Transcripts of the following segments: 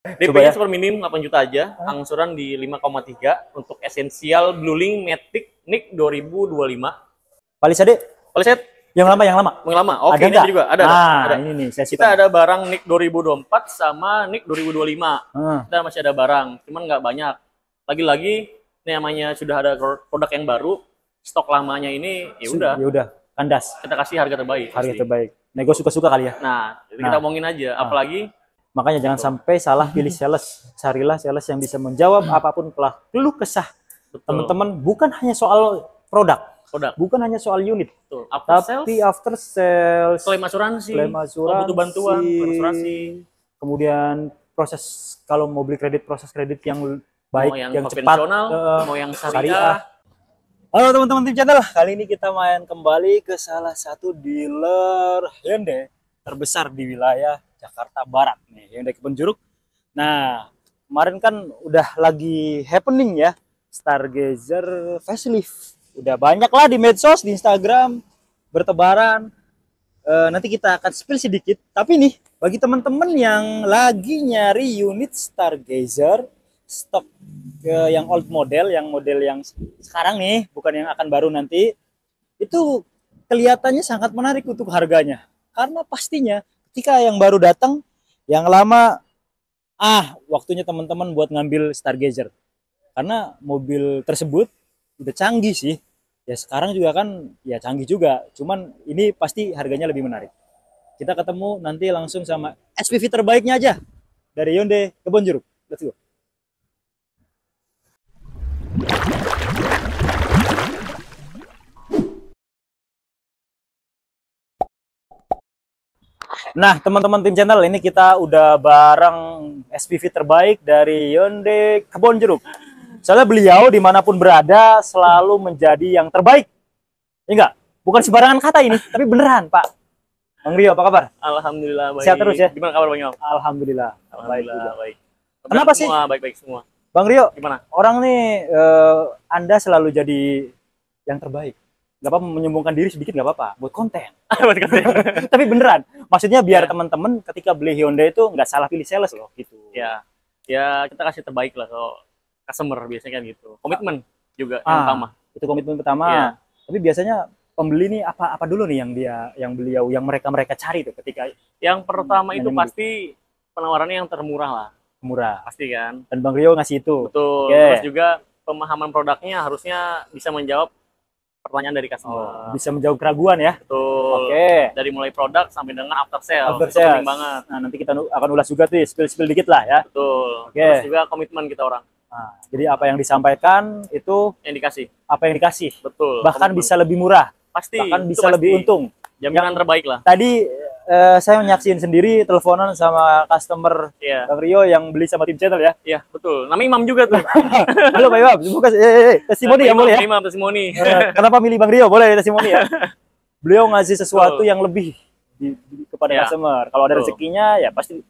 DP-nya super minim 8 juta aja, angsuran di 5,3 untuk esensial Bluelink Matic NIC 2025. Palisade? Palisade Yang lama, yang lama. Yang lama. Oke, ini juga ada. Nah, ini nih saya kita ada barang NIC 2024 sama NIC 2025. Kita masih ada barang, cuman nggak banyak. Lagi-lagi ini namanya sudah ada produk yang baru, stok lamanya ini ya udah kandas. Kita kasih harga terbaik. Harga terbaik. Nego suka-suka kali ya. Nah, kita omongin aja. Apalagi makanya jangan sampai salah pilih sales. Carilah sales yang bisa menjawab apapun keluh kesah teman-teman, bukan hanya soal produk, bukan hanya soal unit, tapi after sales, klaim asuransi, butuh bantuan, asuransi. Kemudian proses kalau mau beli kredit, proses kredit yang baik, yang cepat, mau yang syariah. Halo teman-teman tim channel, kali ini kita main kembali ke salah satu dealer Hyundai terbesar di wilayah Jakarta Barat nih, Hyundai Kebonjeruk. Nah, kemarin kan udah lagi happening ya, Stargazer facelift. Udah banyak lah di medsos, di Instagram, bertebaran. Nanti kita akan spill sedikit. Tapi nih, bagi teman-teman yang lagi nyari unit Stargazer stok yang old model, yang model yang sekarang nih, bukan yang akan baru nanti, itu kelihatannya sangat menarik untuk harganya. Karena pastinya ketika yang baru datang, yang lama, waktunya teman-teman buat ngambil Stargazer. Karena mobil tersebut udah canggih sih. Ya sekarang juga kan ya canggih juga, cuman ini pasti harganya lebih menarik. Kita ketemu nanti langsung sama SPV terbaiknya aja dari Hyundai Kebonjeruk. Let's go. Nah, teman-teman tim channel, ini kita udah bareng SPV terbaik dari Hyundai Kebonjeruk. Soalnya beliau dimanapun berada selalu menjadi yang terbaik. Enggak, bukan sembarangan kata ini, tapi beneran, Pak. Bang Rio, apa kabar? Alhamdulillah baik. Sehat terus ya? Gimana kabar Bang Yom? Alhamdulillah. Baik. Kenapa sih? Baik-baik semua. Bang Rio, gimana? Orang nih, Anda selalu jadi yang terbaik. Gak apa-apa menyombongkan diri sedikit, gak apa-apa, buat konten. Tapi beneran, maksudnya biar teman-teman ketika beli Hyundai itu nggak salah pilih sales loh, gitu. Ya kita kasih terbaik lah kalau customer, biasanya kan gitu. Komitmen juga yang pertama. Itu komitmen pertama. Tapi biasanya pembeli nih apa dulu nih yang mereka cari tuh ketika yang pertama itu pasti penawarannya yang termurah lah. Murah. Pasti kan. Dan Bang Rio ngasih itu. Betul. Terus juga pemahaman produknya harusnya bisa menjawab pertanyaan dari customer. Bisa menjawab keraguan ya. Betul. Dari mulai produk sampai dengan after sale. Itu penting banget. Nah, nanti kita akan ulas juga tuh, spill dikit lah ya. Betul. Terus juga komitmen kita orang. Nah, jadi apa yang disampaikan itu yang dikasih. Apa yang dikasih. Betul. Bahkan bisa lebih murah. Pasti. Bahkan bisa lebih untung. Jaminan terbaik lah. Tadi saya menyaksikan sendiri teleponan sama customer Bang Rio yang beli sama tim channel ya. Iya, betul. Namanya Imam juga tuh. Halo Pak Imam, bukan testimoni ya, boleh ya? Imam testimoni. Kenapa milih Bang Rio? Boleh testimoni ya. Beliau ngasih sesuatu yang lebih kepada customer. Kalau ada rezekinya ya pasti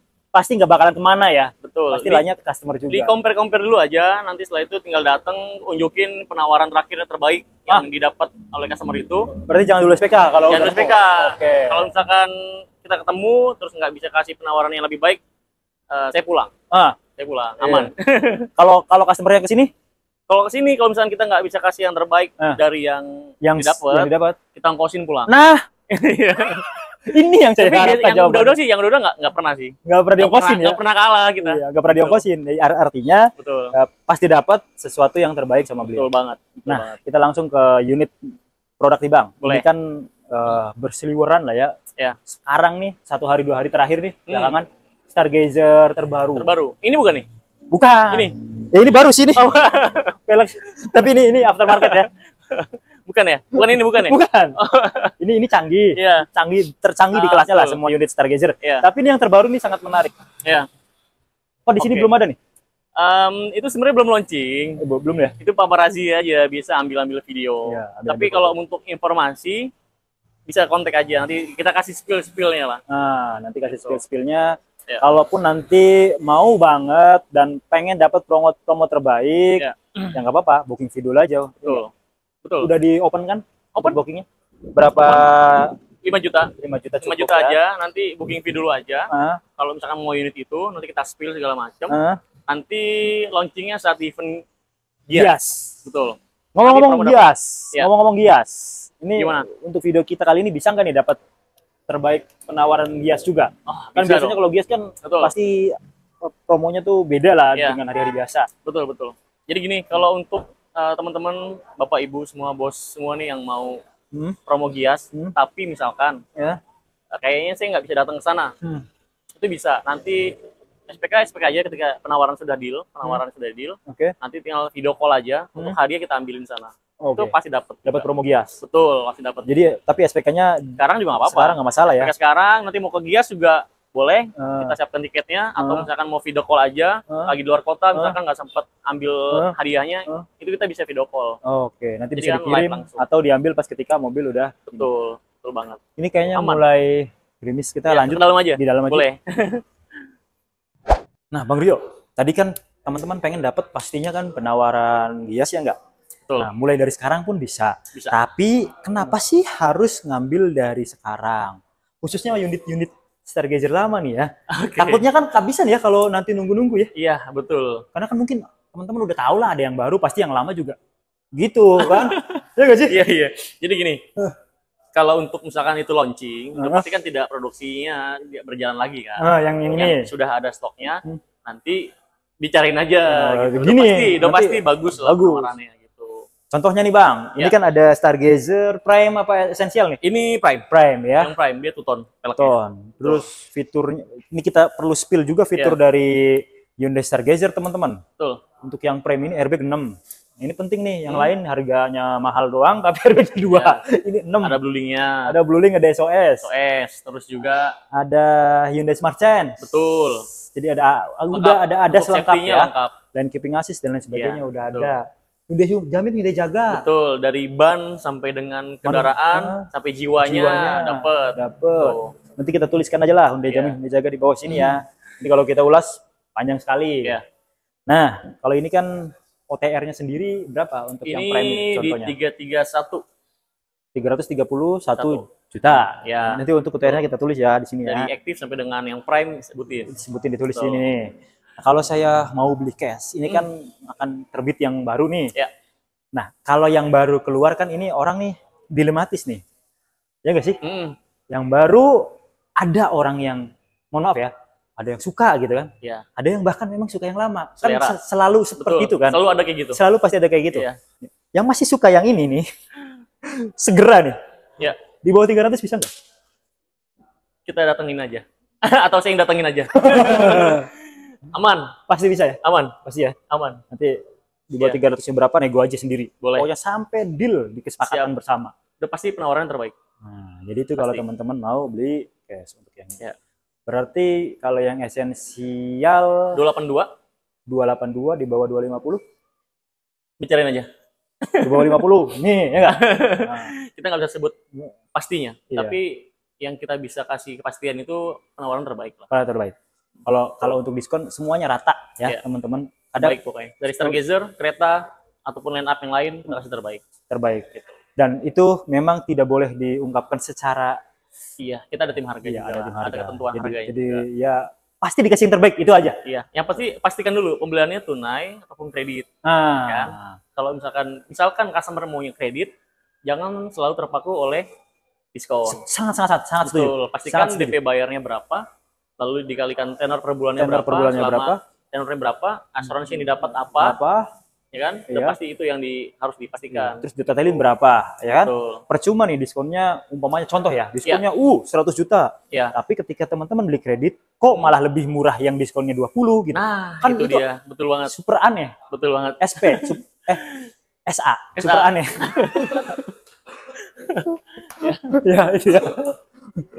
nggak bakalan kemana ya. Betul. Pasti lainnya ke customer juga. Di compare dulu aja, nanti setelah itu tinggal datang unjukin penawaran terakhir terbaik yang didapat oleh customer itu. Berarti jangan dulu SPK kalau jangan dulu SPK. Kalau misalkan kita ketemu terus nggak bisa kasih penawaran yang lebih baik, saya pulang. Saya pulang, aman. Kalau customer yang kesini? Kalau kesini, kalau misalkan kita nggak bisa kasih yang terbaik dari yang didapat, kita ongkosin pulang. Nah, ini yang saya harapkan. Yang udah sih, yang udah nggak pernah sih. Nggak pernah diongkosin ya? Nggak pernah kalah kita. Iya, nggak pernah diongkosin. Artinya pasti dapat sesuatu yang terbaik sama beliau. Betul banget. Nah, kita langsung ke unit produk nih Bang. Boleh. Ini kan berseliweran lah ya. Sekarang nih, 1 hari 2 hari terakhir nih, belakangan Stargazer terbaru. Ini bukan nih? Bukan. Ini. Ya ini baru sih nih. Tapi ini aftermarket ya. Bukan ya? Bukan ya? Bukan. Ini canggih. Tercanggih di kelasnya lah semua unit Stargazer. Tapi ini yang terbaru nih sangat menarik. Kok di sini belum ada nih? Itu sebenarnya belum launching. Belum ya? Itu paparazzi aja, biasa ambil video. Tapi kalau untuk informasi bisa kontak aja, nanti kita kasih spill-spillnya lah. Nah, nanti kasih spill-spillnya. Kalaupun nanti mau banget dan pengen dapat promo terbaik, ya nggak apa-apa, booking video aja. Betul. Udah di open kan? Open bookingnya. Berapa 5 juta. 5 juta 5 cukup juta ya. aja, nanti booking fee dulu aja. Kalau misalkan mau unit itu, nanti kita spill segala macam. Nanti launchingnya saat event Gias. Betul. Ngomong-ngomong Gias, ya. ngomong-ngomong Gias. Ini gimana? Untuk video kita kali ini bisa nggak nih dapat terbaik penawaran Gias juga? Kan biasanya kalau Gias kan pasti promonya tuh beda lah dengan hari-hari biasa. Betul, betul. Jadi gini, kalau untuk teman-teman, Bapak Ibu semua, bos semua nih yang mau promo Gias, tapi misalkan kayaknya saya nggak bisa datang ke sana. Itu bisa. Nanti SPK aja ketika penawaran sudah deal, nanti tinggal video call aja untuk hadiah kita ambilin sana. Itu pasti dapat promo Gias. Betul, pasti dapat. Jadi tapi SPK-nya sekarang juga nggak apa-apa. Sekarang nggak masalah ya. SPK sekarang nanti mau ke Gias juga boleh, kita siapkan tiketnya, atau misalkan mau video call aja, lagi di luar kota, misalkan nggak sempat ambil hadiahnya, itu kita bisa video call. Nanti bisa dikirim atau diambil pas ketika mobil udah. Betul, betul banget. Ini kayaknya mulai gerimis, kita lanjut ke dalam aja. Di dalam aja. Boleh. Nah, Bang Rio, tadi kan teman-teman pengen dapat pastinya kan penawaran Gias ya nggak? Betul. Nah, mulai dari sekarang pun bisa. Tapi kenapa sih harus ngambil dari sekarang? Khususnya unit-unit Stargazer lama nih ya. Takutnya kan kehabisan ya kalau nanti nunggu-nunggu ya. Iya, betul. Karena kan mungkin teman-teman udah tahu lah ada yang baru, pasti yang lama juga gitu kan. Ya nggak sih? Iya. Jadi gini, kalau untuk misalkan itu launching, itu pasti kan tidak produksinya berjalan lagi kan. Yang ini sudah ada stoknya, nanti dicariin aja. Gitu. Udah pasti bagus lah penawarannya. Contohnya nih Bang, ini kan ada Stargazer Prime apa Essential nih? Ini Prime. Prime ya. Yang Prime, dia 2 ton. Terus fiturnya, ini kita perlu spill juga fitur dari Hyundai Stargazer teman-teman. Betul. Untuk yang Prime ini airbag 6. Ini penting nih, yang lain harganya mahal doang, tapi airbag 2. Ini 6. Ada Bluelink-nya. Ada Bluelink, ada SOS. Terus juga ada Hyundai Smart Sense. Betul. Jadi ada lengkap ya. Lengkap. Lane keeping assist dan lain sebagainya udah ada. Udah jamin, udah jaga. Betul, dari ban sampai dengan kendaraan sampai jiwanya dapat. Nanti kita tuliskan aja lah, udah jamin, udah jaga di bawah sini ya. Jadi kalau kita ulas panjang sekali. Nah, kalau ini kan OTR-nya sendiri berapa untuk yang Prime contohnya? Ini di 331 juta. Ya. Nanti untuk OTR-nya kita tulis ya di sini ya. Dari aktif sampai dengan yang Prime disebutin ditulis sini. Kalau saya mau beli cash, ini kan akan terbit yang baru nih. Nah, kalau yang baru keluar kan ini orang nih dilematis nih. Ya nggak sih? Yang baru ada orang yang, mohon maaf ya, ada yang suka gitu kan. Ada yang bahkan memang suka yang lama. Kan selalu seperti itu kan. Selalu ada kayak gitu. Selalu pasti ada kayak gitu. Yang masih suka yang ini nih, segera nih. Di bawah 300 bisa nggak? Kita datengin aja. Atau saya yang datengin aja. Aman, pasti bisa ya? Aman, pasti ya? Aman. Nanti di bawah 300 berapa nego aja sendiri. Boleh. Pokoknya sampai deal di kesepakatan bersama. Udah pasti penawaran terbaik. Nah, jadi itu kalau teman-teman mau beli cash untuk yang ini. Berarti kalau yang esensial 282 di bawah 250. Bicarain aja. Di bawah 50. Nih, ya enggak? Nah. Kita nggak bisa sebut pastinya, tapi yang kita bisa kasih kepastian itu penawaran terbaik lah. Penawaran terbaik. Kalau untuk diskon semuanya rata ya teman-teman. Ada baik pokoknya. Dari Stargazer, kereta ataupun line up yang lain kita kasih terbaik. Gitu. Dan itu memang tidak boleh diungkapkan secara kita ada tim harga juga. Ada ketentuan harganya. Jadi ya pasti dikasih yang terbaik itu aja. Yang pasti pastikan dulu pembeliannya tunai ataupun kredit. Kan? Kalau misalkan customer mau yang kredit, jangan selalu terpaku oleh diskon. Sangat setuju. Pastikan DP bayarnya berapa, lalu dikalikan tenor per bulannya berapa, tenornya berapa, asuransi yang didapat apa, ya kan? Pasti itu yang harus dipastikan. Terus detailin berapa, ya kan? Percuma nih diskonnya, umpamanya contoh ya, diskonnya 100 juta. Tapi ketika teman-teman beli kredit, kok malah lebih murah yang diskonnya 20 gitu. Nah, kan itu dia, betul banget. Super aneh. Betul banget. SA, super aneh. Itu ya.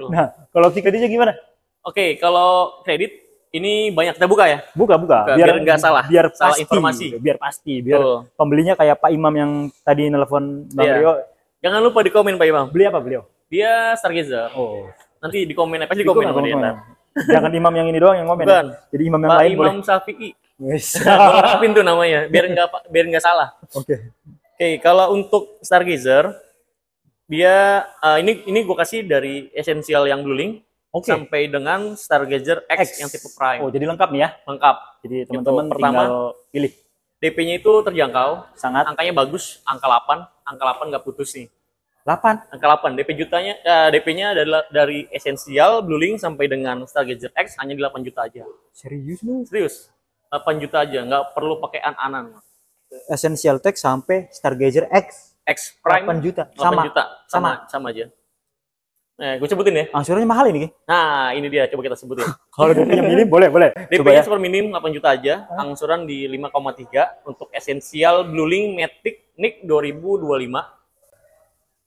Nah, kalau kreditnya gimana? Oke, kalau kredit ini banyak kita buka ya. Buka. Biar nggak salah. Biar salah pasti, informasi. Biar pasti. Biar pembelinya kayak Pak Imam yang tadi nelpon Bang Rio. Jangan lupa di komen Pak Imam. Beli apa beliau? Dia Stargazer. Nanti di komen pasti di komen. Jangan Imam yang ini doang yang komen. Bukan. Jadi Imam yang Pak lain Imam boleh. Syafi'i. Lengkapin tuh namanya. Biar nggak salah. Oke, kalau untuk Stargazer Dia ini gue kasih dari Essential yang Bluelink sampai dengan Stargazer X yang tipe Prime. Oh, jadi lengkap nih ya? Lengkap. Jadi teman-teman tinggal pilih. DP-nya itu terjangkau, sangat. Angkanya bagus, angka 8. Angka 8 nggak putus nih. 8? Angka 8. DP-nya adalah dari Essential Bluelink sampai dengan Stargazer X hanya di 8 juta aja. Serius lu? Serius. 8 juta aja, nggak perlu pakai an-anan. Essential Tech sampai Stargazer X Prime 8 juta. 8 juta. Sama aja. Nah, gue sebutin ya. Angsurannya mahal ini. Nah, ini dia, coba kita sebutin. Kalau DP-nya minim boleh. DP-nya super minim 8 juta aja, angsuran di 5,3 untuk Essential Bluelink Matic NIC 2025.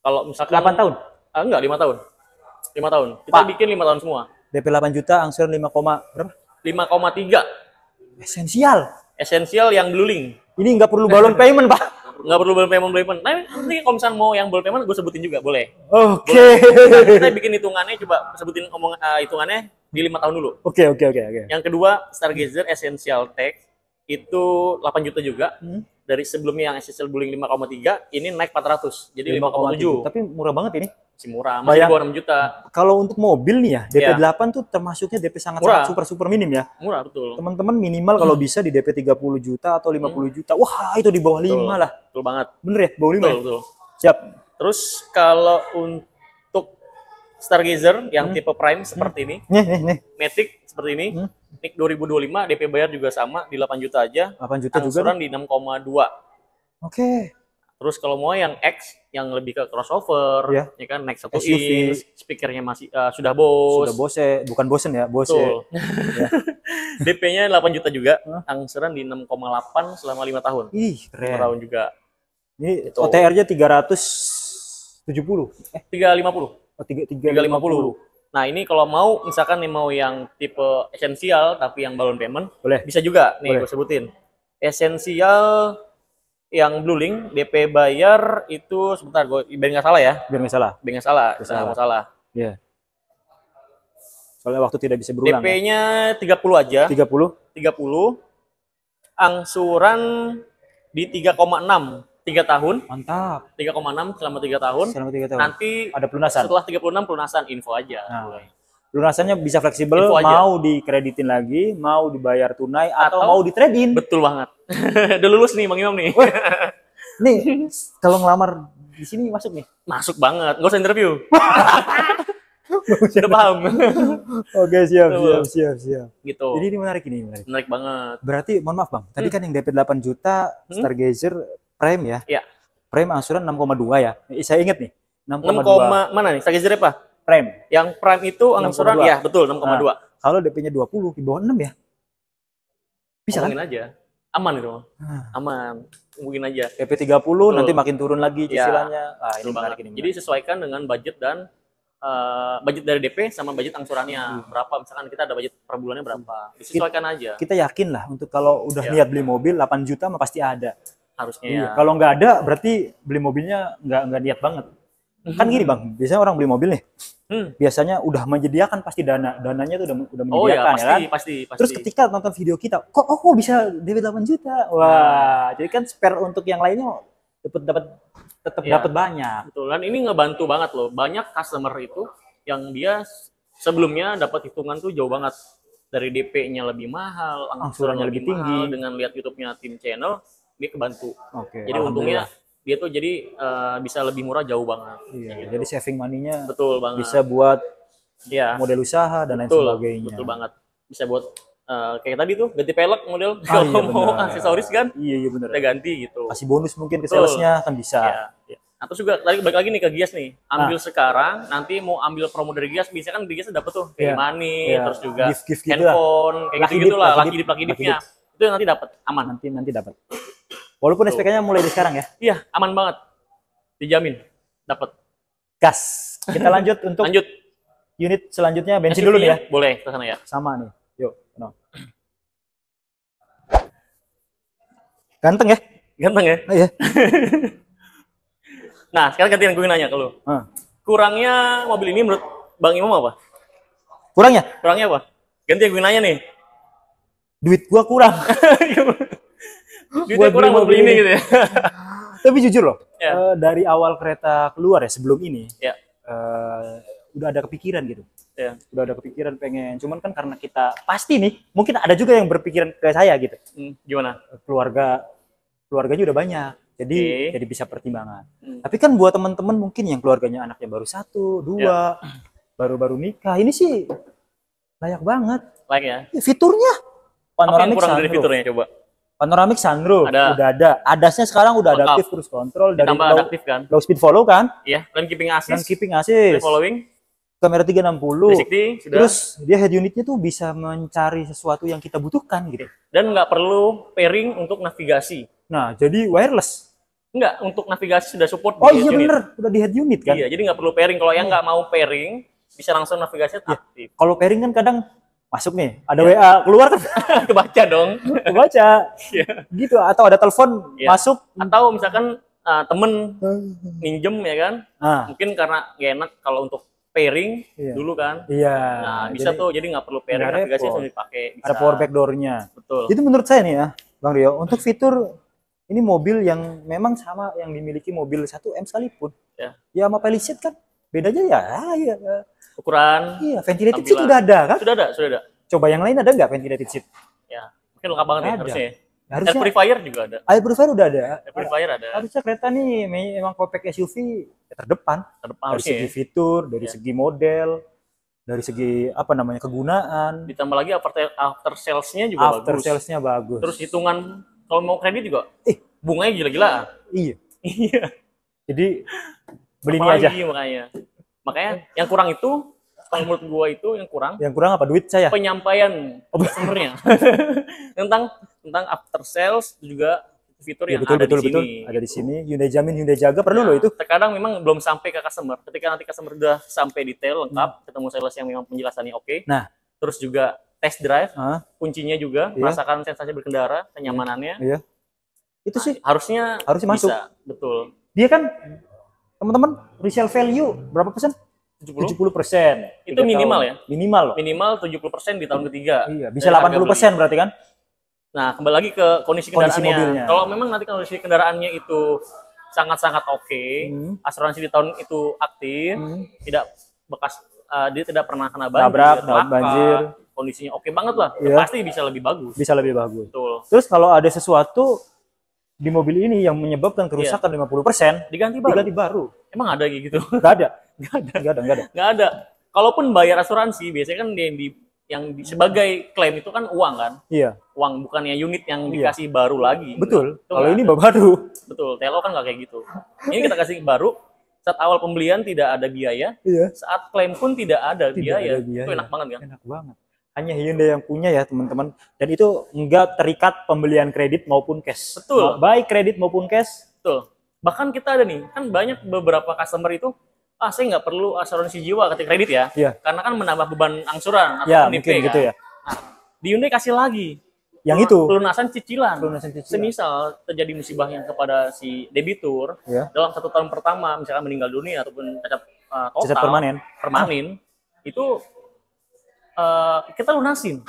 Kalau misalkan 8 tahun? Enggak, 5 tahun. 5 tahun. Kita bikin 5 tahun semua. DP 8 juta, angsuran 5, berapa? 5,3. Essential yang Bluelink. Ini nggak perlu balon payment, Pak. Nggak perlu balon payment. Nah, nanti kalau misalnya mau yang balon payment, gue sebutin juga, boleh. Oke. Kita bikin hitungannya, coba sebutin hitungannya di 5 tahun dulu. Oke. Yang kedua, Stargazer Essential Tech itu 8 juta juga. Dari sebelumnya yang Essential Bluelink 5,3, ini naik 400. Jadi 5,7. Tapi murah banget ini. Masih murah, masih di bawah 6 juta. Kalau untuk mobil nih ya, DP 8 tuh termasuknya DP sangat super minim ya. Murah, betul. Teman-teman minimal kalau bisa di DP 30 juta atau 50 juta. Wah, itu di bawah 5 lah. Betul banget. Bener ya? Bawah 5 betul. Siap. Terus kalau untuk Stargazer yang tipe Prime seperti ini. Nih. Matic seperti ini. NIC 2025, DP bayar juga sama di 8 juta aja. 8 juta juga. Angsuran di 6,2. Oke. Terus kalau mau yang X yang lebih ke crossover, ya kan, naik 1 inch, speakernya masih sudah Bose. Bukan bosen ya, Bose. Ya. DP-nya 8 juta juga, angsuran di 6,8 selama 5 tahun. Ih, keren. 5 tahun juga. Ini OTR-nya 370. 350. Oh, 350. Nah, ini kalau mau misalkan nih mau yang tipe Essential tapi yang balon payment, boleh. Bisa juga. Nih gue sebutin. Essential yang Bluelink DP bayar itu sebentar gue biar nggak salah ya. Biar nggak salah. Nggak salah. Iya. Soalnya waktu tidak bisa berulang. DP-nya 30 aja. 30. Angsuran di 3,6. 3 tahun. Mantap. 3,6 selama 3 tahun. Nanti ada pelunasan. Setelah 36 pelunasan, info aja. Lunasannya bisa fleksibel, mau dikreditin lagi, mau dibayar tunai, atau mau di-trade-in. Betul banget. Udah lulus nih Bang Imam nih. Nih, kalau ngelamar di sini masuk nih? Masuk banget, nggak usah interview. Sudah paham. Oke, siap. Gitu. Jadi ini menarik. Menarik banget. Berarti, mohon maaf Bang, tadi kan yang DP 8 juta, Stargazer Prime ya? Iya. Prime angsuran 6,2 ya? Saya ingat nih. 6,2. Mana nih? Stargazer apa? Prime. Yang Prime itu angsuran ya betul 6,2. Nah, kalau DP-nya 20 di bawah 6 ya? Bisa kan? Mungkin aja. Aman itu. Aman. Mungkin aja. DP 30 nanti makin turun lagi cicilannya. Ini menarik ini. Jadi sesuaikan dengan budget dan budget dari DP sama budget angsurannya. Berapa misalkan kita ada budget per bulannya berapa. Disesuaikan aja. Kita yakin lah untuk kalau udah niat beli mobil 8 juta mah pasti ada. Harusnya ya. Kalau nggak ada berarti beli mobilnya nggak niat banget. Kan gini Bang, biasanya orang beli mobil nih, biasanya udah menyediakan pasti dananya tuh udah menyediakan ya kan? Pasti. Terus ketika nonton video kita, kok bisa DP 8 juta? Wah, jadi kan spare untuk yang lainnya tetap dapat banyak. Betul, dan ini ngebantu banget loh. Banyak customer itu yang dia sebelumnya dapat hitungan tuh jauh banget. Dari DP-nya lebih mahal, angsurannya lebih tinggi, dengan lihat YouTube-nya Tim Channel, dia kebantu. Jadi untungnya dia tuh jadi bisa lebih murah jauh banget. Iya, gitu. Jadi saving money-nya betul banget. Bisa buat model usaha dan lain sebagainya. Betul banget. Bisa buat kayak tadi tuh ganti pelek model kalau mau aksesoris kan. Iya benar. Kita ganti gitu. Kasih bonus mungkin ke salesnya kan bisa. Iya. Nah, terus juga balik lagi nih ke Gias nih. Ambil sekarang, nanti mau ambil promo dari Gias, bisa kan di Gias dapat tuh kayak money, terus juga gift handphone, kayak gitu-gitu lah, laki dip-nya. Itu nanti dapat, aman. Nanti dapat. Walaupun SPK-nya mulai dari sekarang ya? Iya, aman banget. Dijamin. Dapat. Gas. Kita lanjut untuk unit selanjutnya. Bensin dulu nih ya? Boleh, ke sana ya. Sama nih. Yuk. Ganteng ya? Ganteng ya? Iya. Nah, sekarang gantian gue nanya ke lu. Kurangnya mobil ini menurut Bang Imam apa? Kurangnya apa? Gantian gue nanya nih. Duit gua kurang. Duitnya kurang mau beli ini gitu ya. Tapi jujur loh, dari awal kereta keluar ya sebelum ini, udah ada kepikiran gitu. Udah ada kepikiran pengen. Cuman kan karena kita pasti nih, mungkin ada juga yang berpikiran ke saya gitu. Gimana? Keluarganya udah banyak. Jadi bisa pertimbangan. Tapi kan buat teman-teman mungkin yang keluarganya anaknya baru 1, 2, baru-baru nikah, ini sih layak banget. Layak ya. Fiturnya panoramic sunroof. Dari fiturnya coba. Panoramic sunroof udah ada. ADAS-nya sekarang udah adaptif cruise control dari adaptif kan. Low speed follow kan? Iya, lane keeping assist. Following. Kamera 360. Sudah. Terus dia head unitnya tuh bisa mencari sesuatu yang kita butuhkan gitu. Dan nggak perlu pairing untuk navigasi. Nah, jadi wireless. Enggak, untuk navigasi sudah support. Oh iya bener, udah di head unit kan? Iya, jadi nggak perlu pairing. Kalau yang nggak mau pairing, bisa langsung navigasi aktif. Kalau pairing kan kadang masuk nih, ada WA keluar kan? Kebaca dong. Kebaca. Gitu, atau ada telepon masuk. Atau misalkan temen minjem ya kan? Mungkin karena gak enak kalau untuk pairing dulu kan? Nah, bisa tuh, jadi nggak perlu pairing, navigasi langsung dipakai. Ada power back door-nya. Betul. Itu menurut saya nih ya, Bang Rio, untuk fitur ini mobil yang memang sama yang dimiliki mobil 1M sekalipun. Ya sama Palisade kan bedanya ya. Ukuran. Iya, ventilated seat sudah ada kan? Sudah ada. Coba yang lain ada nggak ventilated seat? Ya, mungkin lengkap banget ya harusnya. Air purifier juga ada. Air purifier udah ada. Air purifier ada. Harusnya kereta nih memang compact SUV terdepan. Dari segi fitur, dari segi model, dari segi kegunaan. Ditambah lagi after sales-nya juga bagus. After sales-nya bagus. Terus hitungan kalau mau kredit juga, bunganya gila-gila. Iya. Jadi beli ini aja. Makanya yang kurang itu, kalau menurut gua itu yang kurang. Yang kurang apa? Duit saya. Penyampaian customer-nya tentang after sales juga fitur yang ada di sini. Ada di sini. Hyundai Jamin, Hyundai Jaga perlu loh itu. Terkadang memang belum sampai ke customer. Ketika nanti customer udah sampai detail lengkap, ketemu sales yang memang penjelasannya oke. Nah, terus juga test drive, kuncinya juga, merasakan sensasi berkendara, kenyamanannya. Iya. Itu sih harusnya masuk. Bisa, betul. Dia kan teman-teman resale value berapa persen? 70%. Itu minimal ya? Minimal loh. Minimal 70% di tahun ketiga. Iya, bisa 80% berarti kan? Nah, kembali lagi ke kondisi kendaraannya. Kalau memang nanti kondisi kendaraannya itu sangat-sangat oke, asuransi di tahun itu aktif, tidak bekas dia tidak pernah kena banjir, kondisinya oke banget lah. Pasti bisa lebih bagus. Bisa lebih bagus. Betul. Terus kalau ada sesuatu di mobil ini yang menyebabkan kerusakan 50%, diganti baru. Emang ada kayak gitu? Nggak ada. Kalaupun bayar asuransi, biasanya kan yang sebagai klaim itu kan uang kan? Iya. Uang, bukannya unit yang dikasih baru lagi. Betul. Kalau ini baru. Betul. TLO kan nggak kayak gitu. Ini kita kasih baru. Saat awal pembelian tidak ada biaya. Saat klaim pun tidak ada biaya. Itu enak banget kan? Enak banget. Hanya Hyundai yang punya ya teman-teman. Dan itu enggak terikat pembelian kredit maupun cash. Betul. Baik kredit maupun cash. Betul. Bahkan kita ada nih, kan banyak beberapa customer itu, saya nggak perlu asuransi jiwa ketika kredit ya. Karena kan menambah beban angsuran atau mungkin kan? Gitu ya. Nah, di Hyundai kasih lagi. Yang itu. Pelunasan cicilan. Semisal terjadi musibah yang kepada si debitur, dalam 1 tahun pertama, misalkan meninggal dunia ataupun cacat permanen, itu kita lunasin.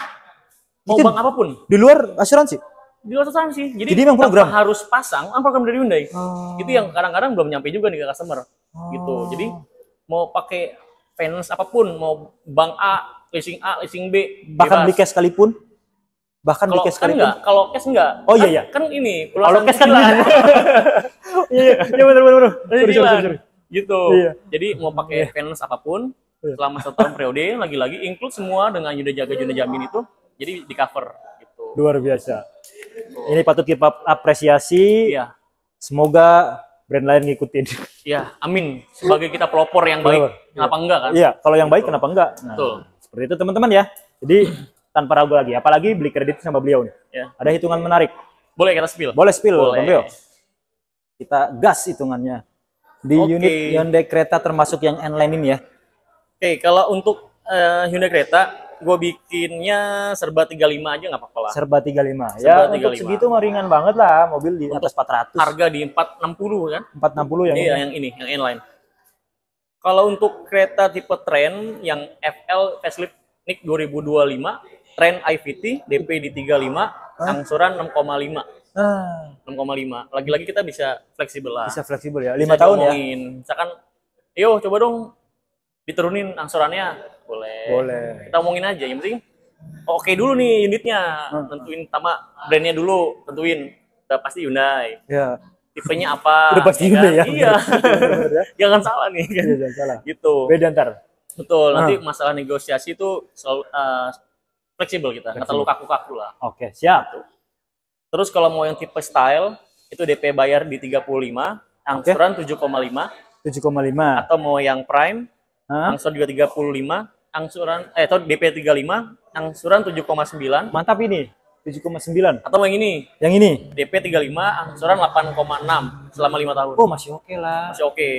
Mau bank apapun. Di luar asuransi? Di luar asuransi. Jadi memang program harus pasang program dari Hyundai. Itu yang kadang-kadang belum nyampe juga nih ke customer. Gitu. Jadi mau pakai finance apapun, mau bank A, leasing B, bahkan beli cash sekalipun. Kalau cash enggak. Oh iya. Kan ini. Kalau cash kan Iya benar. Gitu. Jadi mau pakai finance apapun, selama 1 tahun periode, lagi-lagi include semua dengan Hyundai Jaga, Hyundai Jamin itu, jadi di cover gitu. Luar biasa. Ini patut kita apresiasi. Semoga brand lain ngikutin. Iya, amin. Sebagai kita pelopor yang baik, kenapa enggak kan? Iya, kalau yang baik kenapa enggak? Betul. Seperti itu teman-teman ya. Jadi tanpa ragu lagi, apalagi beli kredit sama beliau nih. Ada hitungan menarik. Boleh kita spill? Boleh spill, Bang Rio. Kita gas hitungannya. Di unit Hyundai Creta termasuk yang N-Line ini ya. Oke, kalau untuk Hyundai Creta, gue bikinnya serba 35 aja nggak apa-apa lah. Serba 35. Ya, untuk segitu mah ringan banget lah, mobil di atas 400. Harga di 460 kan? 460 yang ini. Yang ini, yang N-Line. Kalau untuk kereta tipe Trend yang FL facelift Nick 2025, Trend IVT, DP di 35, angsuran 6,5. 6,5. Lagi-lagi kita bisa fleksibel lah. Bisa fleksibel ya. 5 tahun ya. Misalkan, yo coba dong diturunin angsurannya, boleh. Kita omongin aja. Yang penting oke dulu nih unitnya, tentuin sama brandnya dulu, tentuin. Udah pasti Hyundai. Ya. Tipenya apa? Udah pasti Hyundai ya. Iya. Jangan salah nih. Iya, jangan salah. Gitu. Beda ntar. Betul. Nanti masalah negosiasi itu selalu fleksibel kita, nggak terlalu kaku-kaku lah. Oke, siap. Terus kalau mau yang tipe style, itu DP bayar di 35, angsuran 7,5. 7,5. Atau mau yang prime, angsuran juga 35, angsuran atau DP 35, angsuran 7,9. Mantap ini. 7,9. Atau yang ini. Yang ini. DP 35, angsuran 8,6 selama 5 tahun. Oh, masih oke lah. Masih oke.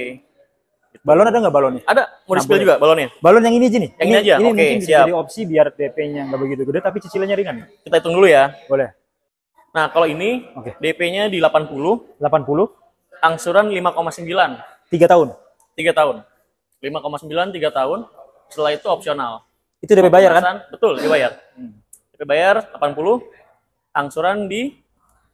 Balon ada nggak balonnya? Ada, mau di-spill juga balonnya? Balon yang ini aja nih? Yang ini aja, ini oke, mungkin bisa siap. jadi opsi biar DP-nya nggak begitu gede, tapi cicilannya ringan. Kita hitung dulu ya. Boleh. Nah, kalau ini DP-nya di 80. 80. Angsuran 5,9. 3 tahun? 3 tahun. 5,9, 3 tahun. Setelah itu opsional. Itu DP bayar kan? Betul, dibayar. DP bayar 80, angsuran di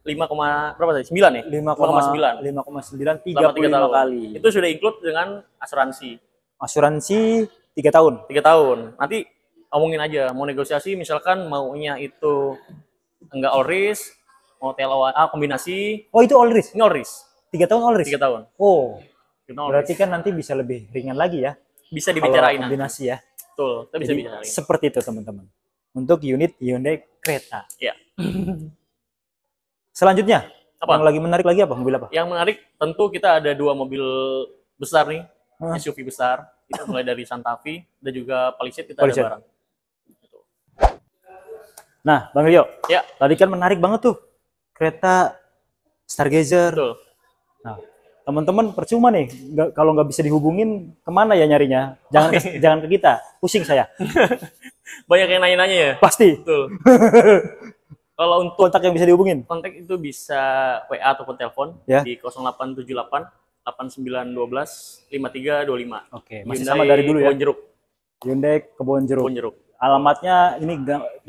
5, berapa tadi? 9 ya? 5,9 35 kali. Itu sudah include dengan asuransi. Asuransi 3 tahun. 3 tahun. Nanti omongin aja, mau negosiasi misalkan maunya itu enggak all risk, mau TLO kombinasi. Oh, itu all risk. Ini all risk. 3 tahun all risk. 3 tahun. Oh. All berarti risk. kan nanti bisa lebih ringan lagi ya. Bisa dibicarain kombinasi ya. Betul, kita bisa jadi, bicarain. seperti itu teman-teman. Untuk unit Hyundai Creta. Iya. Selanjutnya, apa? Yang lagi menarik lagi apa? Mobil apa? Yang menarik tentu kita ada 2 mobil besar nih, SUV besar. Itu mulai dari Santa Fe dan juga Palisade kita ada barang. Gitu. Nah, Bang Rio, ya. Tadi kan menarik banget tuh, Creta Stargazer. Betul. Nah, teman-teman percuma nih, kalau nggak bisa dihubungin, kemana ya nyarinya? Jangan ke kita, pusing saya. Banyak yang nanya-nanya ya? Pasti. Betul. Kalau untuk kontak yang bisa dihubungin? Kontak itu bisa WA ataupun telepon ya? Di 0878 8912 5325. Oke, masih sama dari dulu ya? Kebonjeruk. Hyundai Kebonjeruk. Kebonjeruk. Alamatnya ini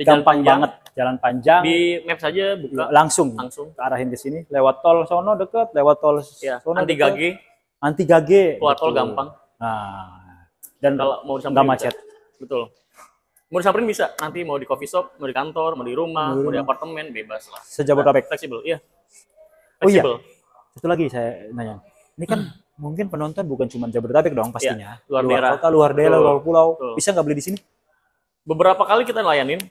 gampang banget, jalan panjang. Di map saja buka. Langsung arahin ke sini. Lewat tol sono deket, lewat tol ya, sono Anti-Gage. Anti-Gage. Keluar tol gampang. Nah, dan kalau mau nggak macet. Betul. Mau disamperin bisa, nanti mau di coffee shop, mau di kantor, mau di rumah, mau di apartemen, bebas lah. Sejabodetabek. Fleksibel, iya. Fleksibel. Oh iya, satu lagi saya nanya. Ini kan mungkin penonton bukan cuma Jabodetabek dong pastinya. Ya, luar kota, luar daerah, luar pulau. Bisa nggak beli di sini? Beberapa kali kita layanin,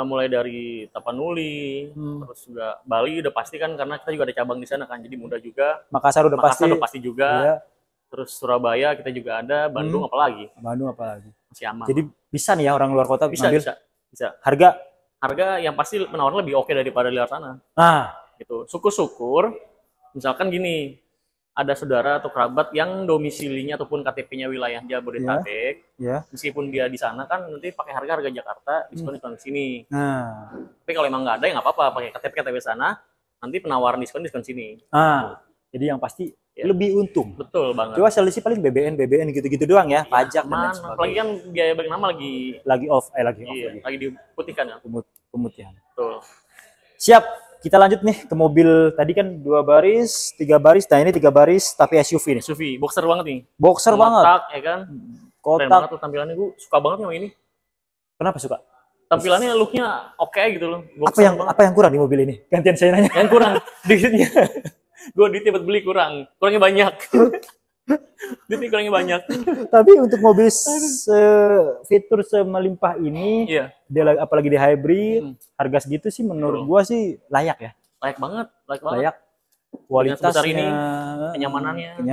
mulai dari Tapanuli, terus juga Bali udah pasti kan, karena kita juga ada cabang di sana kan, jadi mudah juga. Makassar udah pasti juga. Iya. Terus Surabaya kita juga ada, Bandung apalagi. Bandung apalagi. Masih aman. Jadi bisa nih ya orang luar kota bisa. Harga yang pasti penawaran lebih oke daripada di luar sana. Gitu. Syukur-syukur misalkan gini, ada saudara atau kerabat yang domisilinya ataupun KTP-nya wilayah Jabodetabek, meskipun dia di sana kan nanti pakai harga Jakarta, diskon di sini. Tapi kalau emang nggak ada ya nggak apa-apa, pakai KTP sana, nanti penawaran diskon sini. Jadi yang pasti lebih untung. Betul banget. Coba selisih paling BBN gitu-gitu doang ya, pajak dan lain sebagainya. Apalagi kan biaya balik nama lagi off. Lagi diputihkan ya. Pemutihan. Betul. Siap, kita lanjut nih ke mobil. Tadi kan 2 baris, 3 baris, nah ini 3 baris tapi SUV nih. SUV, boxer banget nih. Boxer banget. Kotak, ya kan. Kotak. Keren banget tuh tampilannya, gue suka banget sama ini. Kenapa suka? Tampilannya, looknya oke gitu loh. Apa yang kurang di mobil ini? Gantian saya nanya. Yang kurang, duitnya. Gue duitnya buat beli kurangnya banyak. Duitnya kurangnya banyak. Tapi untuk mobil fitur semelimpah ini, dia apalagi di hybrid, harga segitu sih menurut gua sih layak ya. Layak banget. Kualitasnya, ini, kenyamanannya.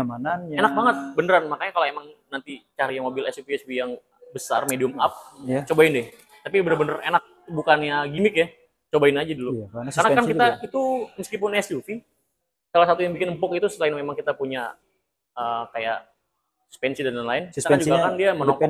Enak banget, beneran. Makanya kalau emang nanti cari mobil SUV yang besar, medium up, cobain deh. Tapi bener-bener enak, bukannya gimmick ya. Cobain aja dulu. Karena kan kita itu meskipun SUV, salah satu yang bikin empuk itu selain memang kita punya kayak suspensi dan lain-lain, suspensinya juga kan dia monokok.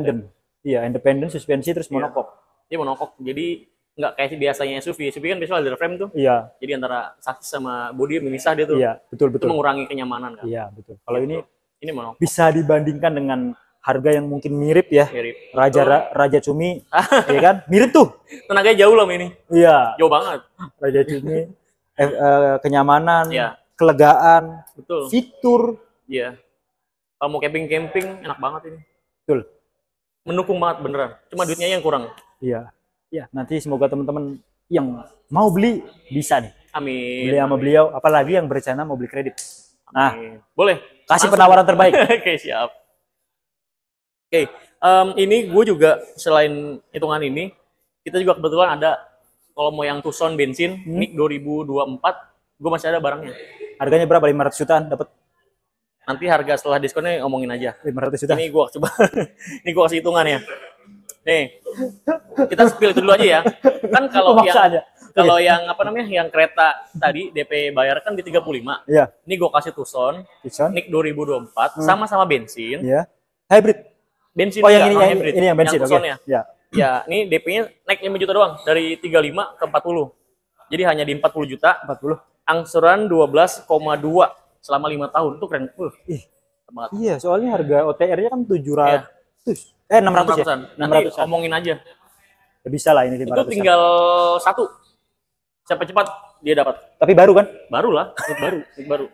Iya, independen suspensi terus monokok. Dia monokok. Jadi nggak kayak biasanya SUV. SUV kan biasanya leather frame tuh. Iya. Jadi antara sasis sama bodi memisah dia tuh. Iya, betul. Itu mengurangi kenyamanan kan. Iya, betul. Kalau ini monokok. Bisa dibandingkan dengan harga yang mungkin mirip ya. Mirip. Raja Cumi, ya kan? Mirip tuh. Tenaganya jauh loh ini. Iya. Jauh banget. Raja Cumi, kenyamanan, ya. Kelegaan, betul. Fitur. Iya. Kalau mau camping enak banget ini. Betul. Mendukung banget beneran. Cuma duitnya yang kurang. Iya. Ya, nanti semoga teman-teman yang mau beli bisa nih. Amin. Beli sama beliau, apalagi yang berencana mau beli kredit. Nah, boleh. Kasih penawaran terbaik. Oke, siap. Oke, ini gue juga selain hitungan ini, kita juga kebetulan ada kalau mau yang Tucson bensin, NIK 2024, gue masih ada barangnya. Harganya berapa? 500 jutaan dapat? Nanti harga setelah diskonnya ngomongin aja. 500 juta. Ini gue coba, ini gue kasih hitungan ya. Nih, kita spill itu dulu aja ya. Kan kalau yang apa namanya, yang kereta tadi DP bayar kan di 35. Iya. Ini gue kasih Tucson, NIK 2024, sama-sama bensin. Iya. Hybrid. Bensin. Oh, yang ini yang bensin. Yang Tucson ya. Ya. Ya, ini DP-nya naik 5 juta doang, dari 35 ke 40. Jadi hanya di 40 juta. 40. Angsuran 12,2 selama 5 tahun. Itu keren. Iya, soalnya harga OTR-nya kan 700. Ya. 600 ya? 600-an. Nanti omongin aja. Ya, bisa lah ini 500. Itu tinggal satu. Sampai cepat dia dapat. Tapi baru kan? Baru lah, baru.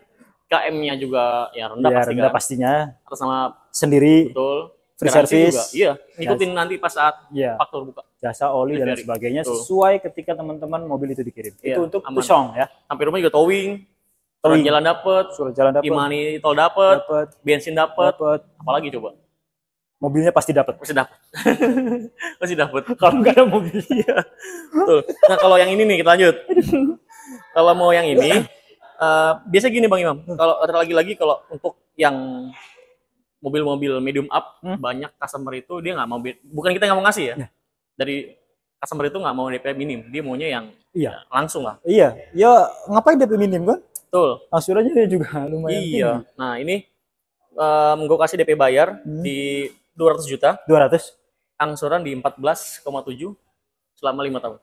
KM-nya juga ya rendah ya, pasti rendah kan. Pastinya. Atas sama sendiri. Betul. Free service. Juga. Iya, ngikutin nanti pas saat faktur buka. Jasa oli dan sebagainya sesuai ketika teman-teman mobil itu dikirim. Iya, itu untuk Tucson ya. Sampai rumah juga towing. Surat jalan dapet, imani tol dapet, bensin dapet, apalagi coba? Mobilnya pasti dapat. Pasti dapat. Pasti dapat. Kalau nggak ada mobil. Iya. Betul. Nah, kalau yang ini nih kita lanjut. Kalau mau yang ini, biasa gini Bang Imam. Kalau lagi-lagi kalau untuk yang mobil-mobil medium up, banyak customer itu dia nggak mau, bukan kita nggak mau ngasih ya. Dari customer itu nggak mau DP minim, dia maunya yang langsung lah. Iya, ya ngapain DP minim kan? Betul. Angsurannya juga lumayan tinggi. Nah ini gue kasih DP bayar di 200 juta. 200. Angsuran di 14,7 selama 5 tahun.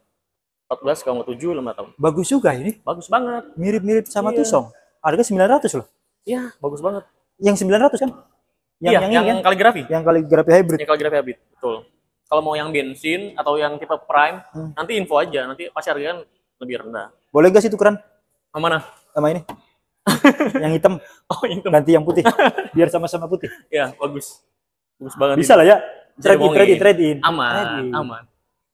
14,7 5 tahun. Bagus juga ini. Bagus banget. Mirip-mirip sama Tucson. Harga 900 loh. Iya, bagus banget. Yang 900 kan? Yang kaligrafi. Yang kaligrafi hybrid. Yang kaligrafi hybrid, betul. Kalau mau yang bensin atau yang tipe prime, nanti info aja, nanti pasti harganya lebih rendah. Boleh gak sih tukeran? Sama mana? Sama ini. Yang hitam. Oh, hitam. Ganti yang putih. Biar sama-sama putih. Ya, bagus. Bagus banget. Bisa lah ya. Trade in. Aman.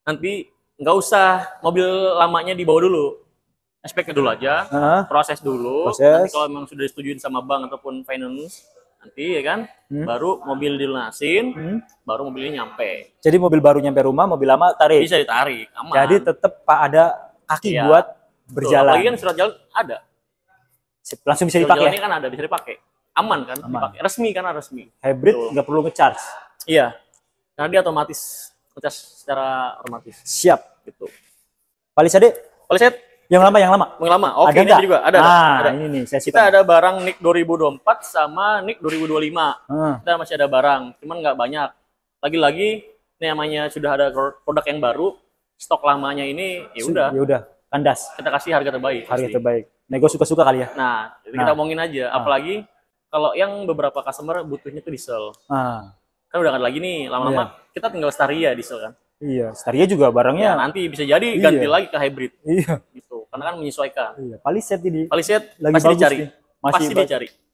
Nanti nggak usah mobil lamanya dibawa dulu. SPK dulu aja, proses dulu. Nanti kalau memang sudah disetujuin sama bank ataupun finance, nanti ya kan, baru mobil dilunasin, baru mobilnya nyampe. Jadi mobil baru nyampe rumah, mobil lama tarik. Bisa ditarik, aman. Jadi tetap Pak ada kaki buat berjalan. Apalagi kan surat jalan ada. Langsung bisa dipakai. Surat kan ada, bisa dipakai. Aman kan? Dipakai. Resmi kan, resmi. Hybrid nggak perlu ngecharge. Iya. Karena dia otomatis ngecas secara otomatis. Siap. Gitu. Palisade? Yang lama. Yang lama. Oke, ini juga ada. Ini nih, kita ada barang NIK 2024 sama NIK 2025. Kita masih ada barang, cuman nggak banyak. Lagi-lagi ini namanya sudah ada produk yang baru, stok lamanya ini ya udah kandas. Kita kasih harga terbaik. Harga terbaik. Nego suka-suka kali ya. Nah, kita omongin aja. Apalagi kalau yang beberapa customer butuhnya tuh diesel. Kan udah nggak lagi nih, lama-lama kita tinggal Staria diesel kan. Iya, Staria juga barangnya. Ya, nanti bisa jadi ganti lagi ke hybrid. Iya. Gitu. Karena kan menyesuaikan. Iya, Palisade ini. Palisade lagi pasti dicari. Pasti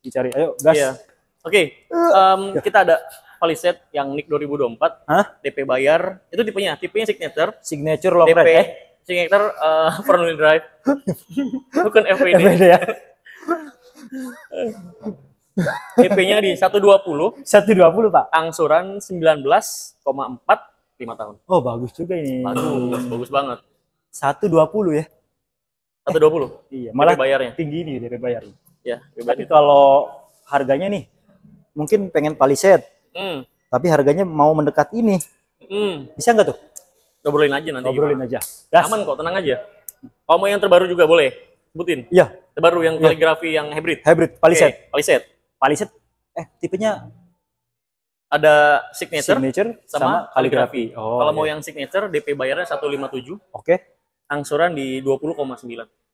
dicari. Ayo, gas. Iya. Oke. Kita ada Palisade yang NIK 2024. DP bayar itu tipenya signature long DP ride. Signature front wheel drive. Bukan FWD. FWD ya. DP-nya di 120. 120, Pak. Angsuran 19,4 5 tahun. Oh, bagus juga ini. Bagus banget. 120 ya. 120. Iya, malah bayarnya tinggi nih DP bayar. Ya, tapi kalau harganya nih mungkin pengen Palisade. Tapi harganya mau mendekat ini. Bisa nggak tuh? Ngobrolin aja nanti. Aja. Gas. Aman kok, tenang aja. Kalau mau yang terbaru juga boleh. Sebutin. Iya. Terbaru yang kaligrafi yang hybrid. Palisade. Palisade. Tipenya ada signature sama kaligrafi. Kalau mau yang signature, DP bayarnya 157. Oke. Angsuran di 20,9.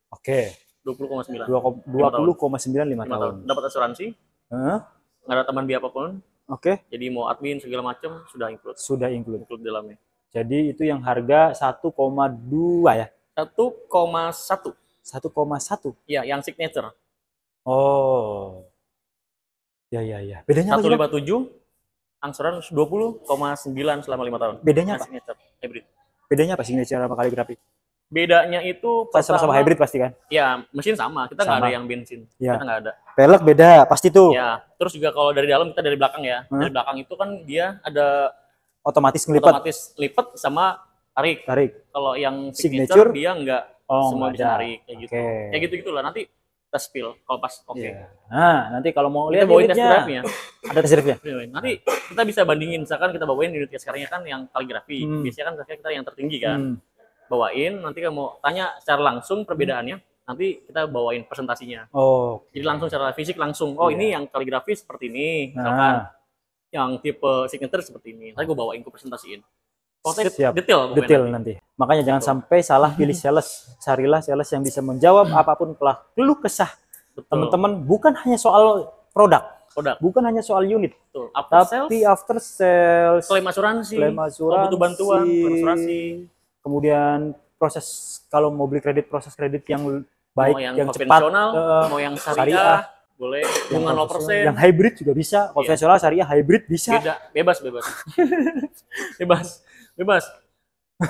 Oke. 20,9. 20,9 5 tahun. Dapat asuransi. Nggak ada tambahan biaya apapun. Oke. Jadi mau admin segala macam sudah include. Sudah include. Include dalamnya. Jadi itu yang harga 1,2 ya? 1,1. 1,1. Iya, yang signature. Oh. Ya. Bedanya 157 angsuran 20,9 selama 5 tahun. Bedanya apa? Signature hybrid. Bedanya apa signature sama kaligrafi? Bedanya itu sama-sama hybrid pasti kan? Ya, mesin sama. Kita nggak ada yang bensin. Ya. Kita nggak ada. Pelek beda, pasti tuh. Ya, terus juga kalau dari dalam kita dari belakang ya. Dari belakang itu kan dia ada otomatis ngelipat. Otomatis lipat sama tarik. Kalau yang signature dia nggak semua bisa tarik kayak gitu. Kayak gitu-gitulah. Nanti kita spill kalau pas Yeah. Nah, nanti kalau mau lihat bawain test drive-nya. Ada test drive-nya. Nanti kita bisa bandingin, misalkan kita bawain unit sekarangnya kan yang kaligrafi. Biasanya kan kita yang tertinggi kan. Bawain, nanti kamu tanya secara langsung perbedaannya, nanti kita bawain presentasinya. Jadi langsung secara fisik langsung. Ini yang kaligrafi seperti ini, misalkan yang tipe signature seperti ini. Nanti gue bawain, gue presentasiin. Siap. Detail nanti. Makanya jangan sampai salah pilih sales. Carilah sales yang bisa menjawab apapun keluh kesah teman-teman, bukan hanya soal produk. Bukan hanya soal unit. Tapi after sales, klaim asuransi, butuh bantuan, asuransi. Kemudian proses kalau mau beli kredit, proses kredit yang baik, mau yang cepat, mau yang syariah, boleh, bunga 0%. Yang hybrid juga bisa, konvensional, syariah, hybrid bisa. Bebas. Bebas.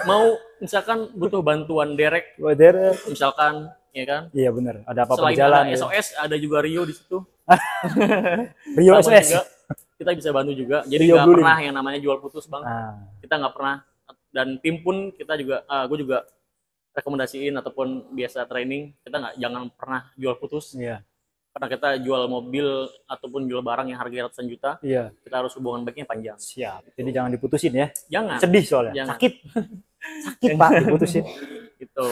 Mau misalkan butuh bantuan derek, misalkan, ya kan? Iya benar. Ada apa-apa selain jalan? Ada SOS, ada juga Rio di situ. Rio SOS. Juga, kita bisa bantu juga. Jadi nggak pernah yang namanya jual putus, Bang. Kita nggak pernah. Dan tim pun kita juga, gue juga rekomendasiin ataupun biasa training, kita jangan pernah jual putus. Iya. Karena kita jual mobil ataupun jual barang yang harganya ratusan juta, kita harus hubungan baiknya panjang. Siap. Jadi jangan diputusin ya. Jangan. Sedih soalnya. Sakit. Sakit Pak diputusin. Itu.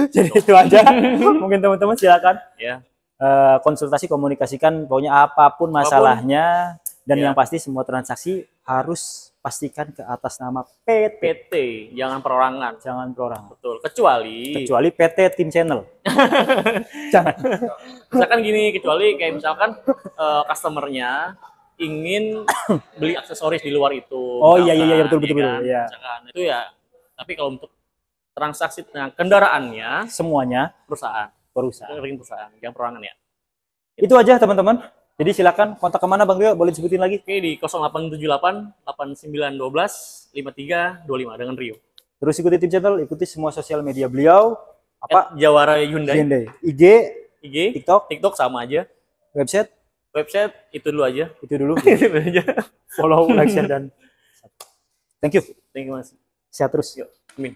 Jadi itu aja. Mungkin teman-teman silakan. Ya. Konsultasi, komunikasikan pokoknya apapun masalahnya, dan yang pasti semua transaksi harus pastikan ke atas nama PT. Jangan perorangan. Betul. Kecuali PT Tim Channel. Jangan. Misalkan gini, kecuali kayak misalkan customernya ingin beli aksesoris di luar itu. Iya betul. Iya. Misalkan itu ya. Tapi kalau untuk transaksi kendaraannya semuanya perusahaan. Jangan perorangan ya. Itu aja teman-teman. Jadi silakan kontak kemana Bang Rio? Boleh disebutin lagi? Oke, di 0878 8912 5325 dengan Rio. Terus ikuti Tim Channel, ikuti semua sosial media beliau. Apa? Jawara Hyundai. IG, TikTok sama aja. Website itu dulu aja. Itu dulu. Follow, like, share, dan thank you. Mas. Sehat terus. Yuk. Amin.